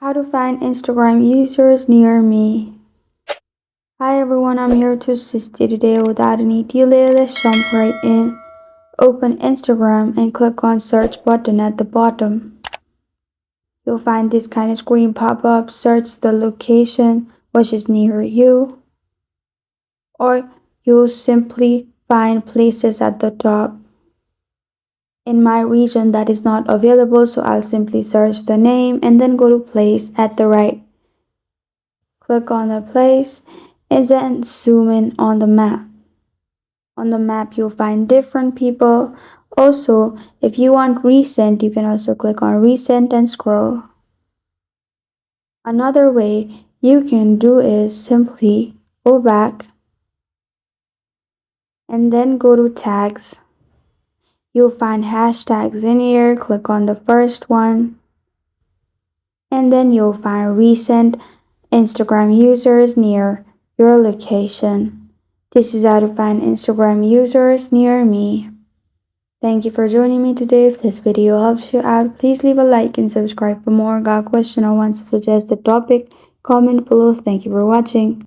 How to find Instagram users near me. Hi everyone, I'm here to assist you today. Without any delay, let's jump right in. Open Instagram and click on search button at the bottom. You'll find this kind of screen pop up. Search the location which is near you, or you'll simply find places at the top. In my region that is not available, so I'll simply search the name and then go to place at the right. Click on the place and then zoom in on the map. On the map, you'll find different people. Also, if you want recent, you can also click on recent and scroll. Another way you can do is simply go back and then go to tags. You'll find hashtags in here. Click on the first one and then you'll find recent Instagram users near your location. This is how to find Instagram users near me. Thank you for joining me today. If this video helps you out, please leave a like and subscribe for more. Got a question or want to suggest a topic? Comment below. Thank you for watching.